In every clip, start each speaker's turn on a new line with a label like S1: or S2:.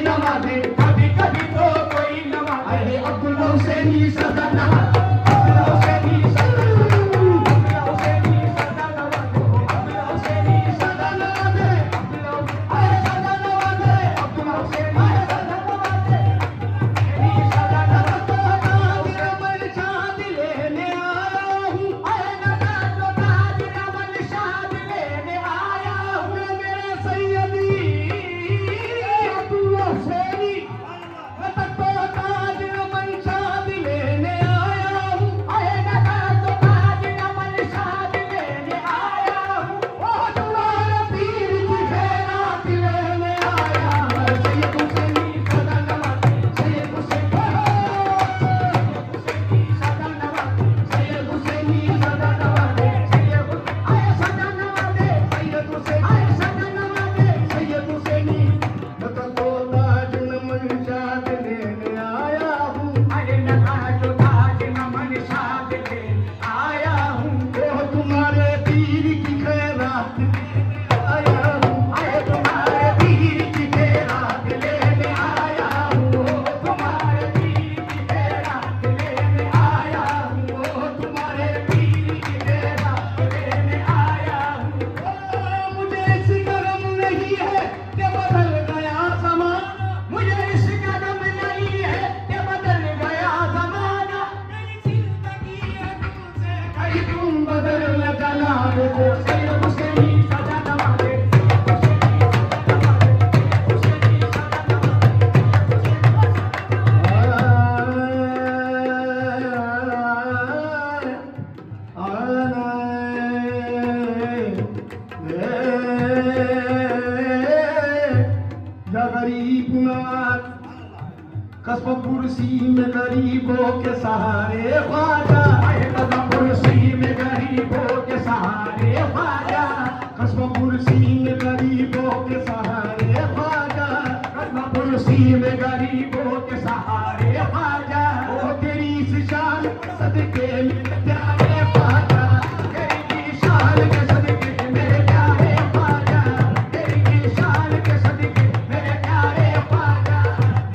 S1: नवाजे, कभी कभी तो कोई नवाजे। अरे अब्दुल्ला हुसैनी सदा नवाजे, अब्दुल्ला हुसैनी सदा नवाजे, अब्दुल्ला हुसैनी सदा नवाजे, अब्दुल्ला हुसैनी सदा नवाजे, अब्दुल्ला आए सदा नवाजे, अब्दुल्ला हुसैनी सदा नवाजे, सदा नवाजे। ताज रमन शाद लेने आया हूँ, आए नदा तो ताज रमन शाद लेने आया हूँ। मेरे सैयदी अब्दुल्ला हुसैनी, मैं तो ताज रमन शाद लेने आया हूँ, आए नदा तो ताज रमन शाद लेने आया हूँ। ओ तुम्हारे पीर की खैरात लेने आया हूँ। सैयद हुसैनी सदा नवाजे, सैयद हुसैनी सदा नवाजे, सैयद हुसैनी सदा नवाजे, सैयद आए सदा नवाजे, सैयद हुसैनी आए सदा नवाजे, सैयद हुसैनी। मैं तो ताज नमन शाद लेने आया हूँ, आए नदा तो ताज नमन शाद लेने आया हूँ। ओ तुम्हारे पीर की खैरात लेने आया हूँ, आए तुम्हारे पीर की खैरात लेने आया हूँ। ओ तुम्हारे पीर की खैरात लेने आया हूँ, ओ तुम्हारे पीर की खैरात लेने आया हूँ। ओ मुझे इस करम नहीं है कि बदल गया ज़माना, मुझे इस करम नहीं है कि बदल गया ज़माना। मेरी जिंदगी है तुमसे कहीं तुम बदल न जाना। देखो सैयद हुसैनी सदा नवाजे, हुसैनी सदा नवाजे, हुसैनी सदा नवाजे। गरीब नवाज कस्म कुर्सी में गरीबों के सहारे ख्वाजा, कस्म कुर्सी में गरीबों के सहारे ख्वाजा, कस्म कुर्सी में गरीबों के सहारे ख्वाजा, कस्म कुर्सी में गरीबों के सहारे ख्वाजा। ओ तेरी इस शान सदके मेरे प्यारे ख्वाजा, तेरी शान के सदके मेरे प्यारे ख्वाजा, तेरी शान के सदके मेरे प्यारे ख्वाजा।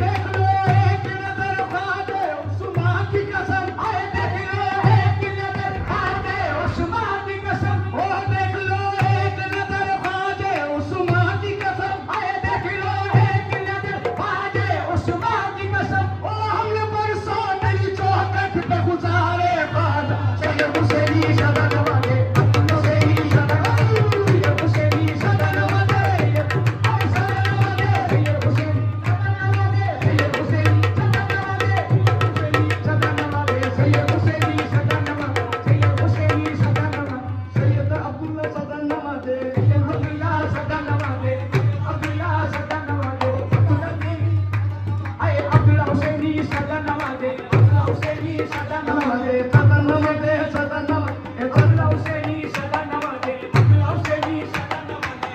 S1: देख लो एक नजर ख्वाजा उस्मान की कसम, आए देख लो एक नजर ख्वाजा उस्मान की कसम। ओ देख लो एक नजर ख्वाजा उस्मान की कसम, आए देख लो एक नजर ख्वाजा उस्मान की कसम। ओ हमने बरसों नई चौखट पे गुजारे ख्वाजा, सैयद हुसैनी सदा नवाजे, अब्दुल्ला हुसैनी सदा नवाजे, सैयद हुसैनी सदा नवाजे, आए सदा नवाजे, सैयद हुसैनी सदा नवाजे, सैयद हुसैनी सदा नवाजे, हुसैनी सदा नवाजे, सैयद हुसैनी सदा नवाजे, सैयद हुसैनी सदा नवाजे, सैयद अब्दुल्ला सदा नवाजे, सैयद अब्दुल्ला सदा नवाजे, अब्दुल्ला सदा नवाजे, अब्दुल्ला आए अब्दुल्ला हुसैनी सदा नवाजे, अब्दुल्ला हुसैनी सदा नवाजे, सदा नवाजे, सदा नवाजे, अब्दुल्ला हुसैनी सदा नवाजे, अब्दुल्ला हुसैनी सदा नवाजे।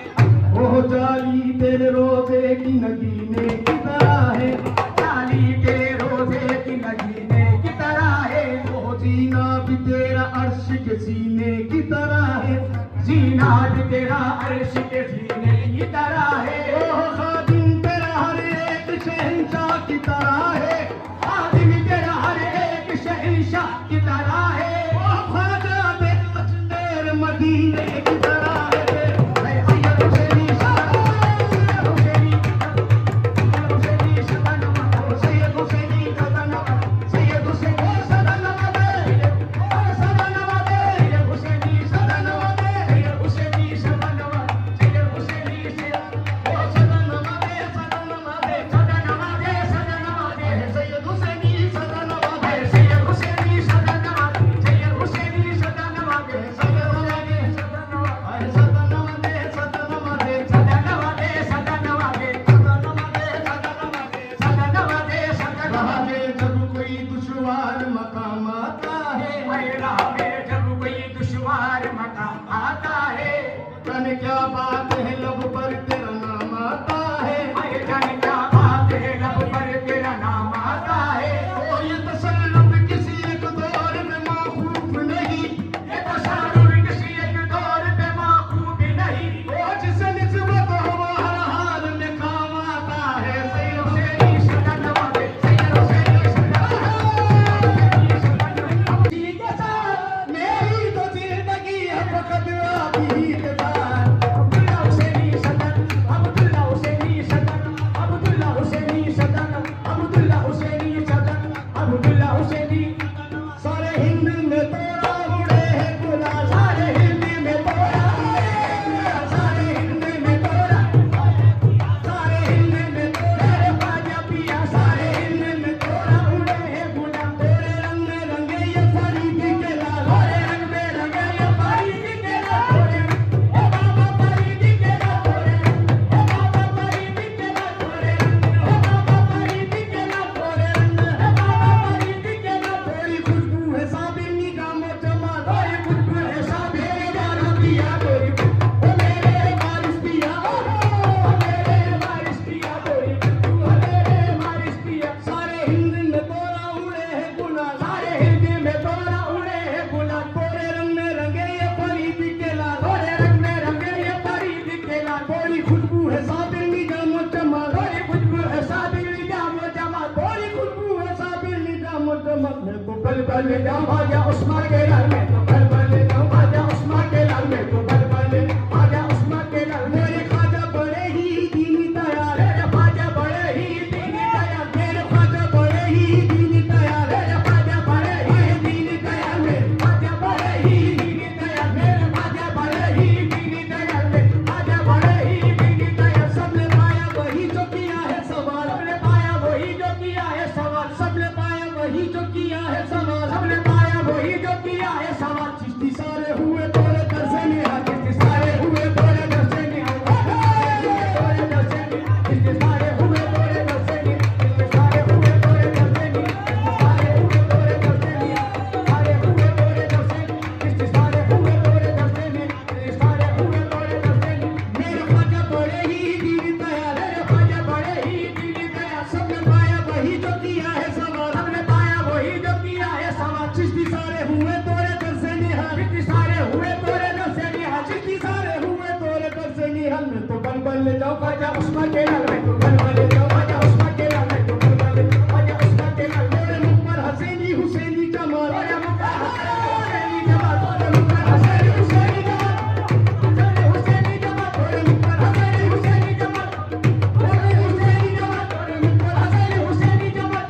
S1: ओ जाली तेरे रोजे की नगीने की तरह है, जाली तेरे रोजे की नगीने की तरह है। ओ जीना भी तेरा अर्श के सीने की तरह है, जीना भी तेरा अर्श के सीने की तरह है। ओ खादिम तेरा हर एक शहंशाह की तरह है, खादिम तेरा हर एक शहंशाह की तरह है। ओ ख्वाजा तेरा अजमेर मदीने की तरह है। सैयद हुसैनी सदा नवाजे, सैयद हुसैनी सदा बल जाओ ख्वाजा उस्मान के लाल में तो बल जाओ ख्वाजा उस्मान के लाल में तो बल ख्वाजा उस्मान के लाल मेरे ख्वाजा बड़े ही दीनी तैयार है ख्वाजा बड़े ही दीनी तैयार मेरे ख्वाजा बड़े ही दीनी तैयार है ख्वाजा बड़े ही दीनी तैयार मेरे ख्वाजा बड़े ही दीनी तैयार मेरे ख्वाजा बड़े ही दीनी तैयार मेरे ख्वाजा बड़े ही दीनी तैयार सबने पाया वही जो किया है सवाल सबने पाया वही जो किया है सवाल सबने पाया वही जो किया है सवाल सबने पाया वही जो किया है सवाल चिश्ती सारे हुए तोरे दर से निहाल चिश्ती सारे हुए तोरे दर से निहाल तोरे दर से निहाल चिश्ती सारे हुए तोरे दर से निहाल चिश्ती सारे हुए तोरे दर से निहाल सारे हुए तोरे दर से निहाल सारे हुए तोरे दर से निहाल चिश्ती सारे हुए तोरे दर से निहाल सारे हुए तोरे दर से निहाल मेरे ख्वाजा बड़े ही दीनी तैयार है ख्वाजा बड़े ही दीनी तैयार सबने पाया वही जो किया है सवाल सबने पाया वही जो किया है सवाल चिश्ती सारे हुए तोरे दर से निहाल चिश्ती सारे हुए तोरे दर से निहाल चिश्ती सारे हुए तोरे दर से निहाल मैं तो बल ले जाओ ख्वाजा उस्मान के लाल में तो बल ले जाओ ख्वाजा उस्मान के लाल में तो बल ले जाओ ख्वाजा उस्मान के लाल मेरे मुख पर हसैनी हुसैनी जमाल मेरे मुख पर हसैनी जमाल मेरे मुख पर हसैनी हुसैनी जमाल हसैनी हुसैनी जमाल मेरे मुख पर हसैनी हुसैनी जमाल हसैनी हुसैनी जमाल मेरे मुख पर हसैनी हुसैनी जमाल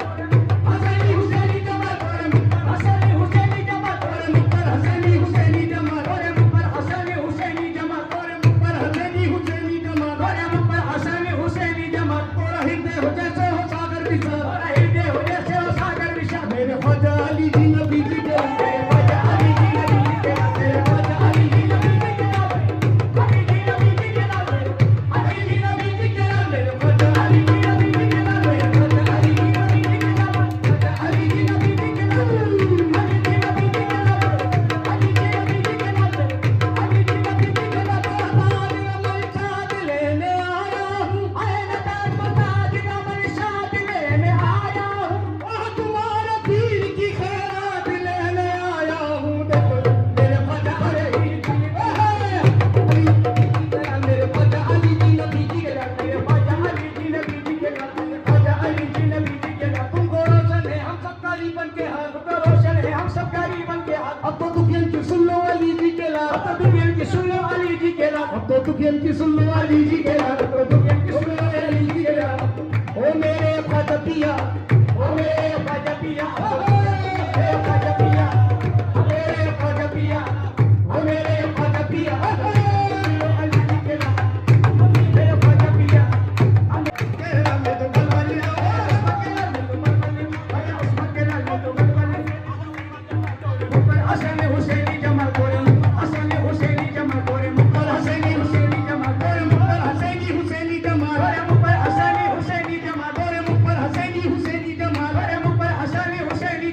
S1: हसैनी हुसैनी जमाल मेरे मुख पर हसैनी हुसैनी जमाल मेरे मुख पर हसैनी हुसैनी जमाल मेरे मुख पर हसैनी हुसैनी जमाल मेरे मुख पर हसैनी हुसैनी जमाल मेरे मुख पर हसैनी हुसैनी जमाल थोड़ा हृदय हो जैसे हो सागर विशाल थोड़ा हृदय हो जैसे हो सागर विशाल मेरे ख्वाजा अली जी नबी जी के मेरे ख्वाजा अली जी नबी जी के मेरे ख्वाजा अली जी नबी जी के अली जी नबी जी के अली जी नबी जी के मेरे ख्वाजा अली जी नबी जी के मेरे ख्वाजा अली जी नबी जी के ख्वाजा अली जी नबी जी के अली जी नबी जी के अली जी नबी जी के अली जी नबी जी के शाद लेने आया हूँ आए नदार मताज का मन शाद लेने आया हूँ वहाँ तुम्हारे पीर की खैरात लेने आया हूँ देखो मेरे ख्वाजा बड़े ही दीनी मेरे ख्वाजा अली जी नबी जी के मेरे ख्वाजा अली जी नबी जी के मेरे ख्वाजा अली जी नबी जी के तुमको रोशन है हम सब गरीबन के हाथ तुमको रोशन है हम सब गरीबन के हाथ अब तो दुखियन की सुन लो अली जी के लाल अब तो दुखियन की सुन लो अली जी के लाल अब तो दुखियन की सुन लो अली जी के लाल अब तो दुखियन की सुन लो अली जी के लाल ओ मेरे ख्वाजा पिया ओ मेरे ख्वाजा पिया ओ मेरे ख्वाजा पिया ओ मेरे ख्वाजा पिया ओ मेरे ख्वाजा पिया अली जी के लाल मेरे ख्वाजा पिया केरला में तो बलवाली उस्मान के लाल में तो बलवाली हसन हुसैनी जमाल कोरे हसन हुसैनी जमाल कोरे मुकर हसैनी हुसैनी जमाल कोरे मुकर हसैनी हुसैनी जमाल कोरे मुकर हसैनी हुसैनी जमाल कोरे मुकर हसैनी हुसैनी जमाल कोरे मुकर हसैनी हुसैनी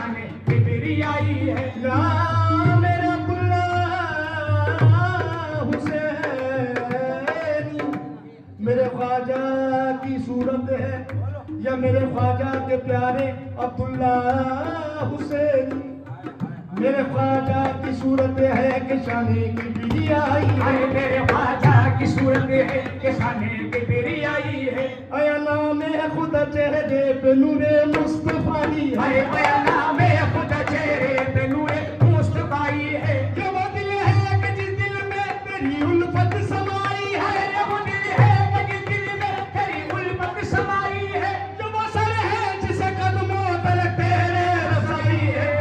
S1: शाने किबरियाई है। या मेरा अब्दुल्ला हुसैन मेरे ख्वाजा की सूरत है, या मेरे ख्वाजा के प्यारे अब्दुल्ला हुसैन मेरे ख्वाजा की सूरत है कि शाने की बिरी आई है। मेरे ख्वाजा की सूरत है कि शाने की बिरी आई है। आया नाम है खुदा चेहरे पे नूरे मुस्तफाई है। आया नाम है खुदा चेहरे पे नूरे मुस्तफाई है। ये वो दिल है कि जिस दिल में तेरी उल्फत समाई है। ये वो दिल है कि जिस दिल में तेरी उल्फत समाई है। ये वो सर है जिसे कदमों तक तेरे रसाई है।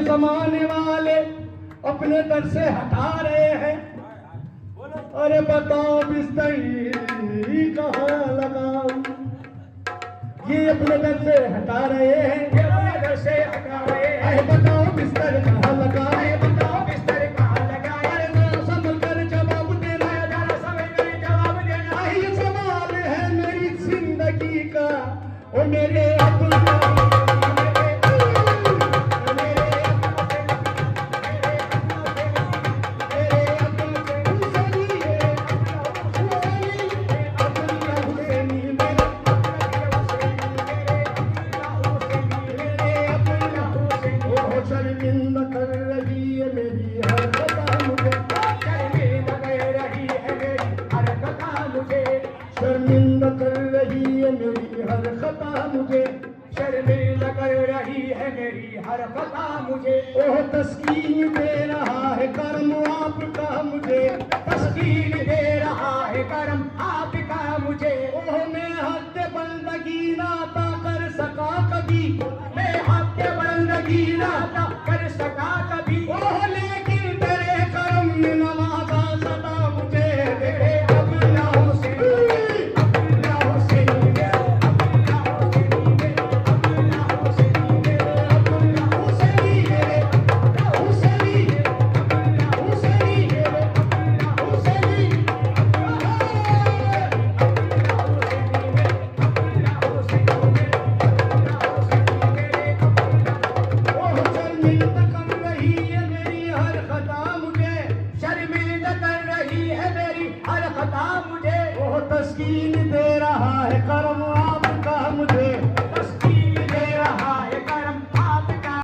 S1: जमाने वाले अपने दर से हटा रहे हैं। अरे बताओ बिस्तर कहाँ लगाऊं, ये अपने दर से हटा रहे हैं, ये अपने दर से हटा रहे हैं। अरे बताओ बिस्तर कहाँ लगाए, बताओ बिस्तर कहाँ लगाए। अरे जरा समझ कर जवाब देना, जरा समझ कर जवाब देना। ये सवाल है मेरी जिंदगी का, ओ मेरे अब्दुल्ला।
S2: हर खता मुझे।
S1: ओह तस्कीन दे रहा है करम आपका मुझे,
S2: तस्कीन दे रहा है करम आपका मुझे।
S1: ओह मैं हद बंदगी ना अता कर सका कभी,
S2: मैं हक बंदगी ना अता कर सका कभी।
S1: ओह लेकिन तेरे करम ने नवाजा सदा मुझे।
S2: तेरे अब्दुल्ला हुसैन, अब्दुल्ला हुसैन, अब्दुल्ला हुसैन, अब्दुल्ला हुसैन, अब्दुल्ला हुसैन, अब्दुल्ला हुसैन, अब्दुल्ला हुसैन,
S1: ओह शर्मिंदा कर रही है मेरी हर खता मुझे,
S2: शर्मिंदा कर रही है मेरी हर खता मुझे।
S1: ओह तस्कीन दे रहा है करम आपका मुझे।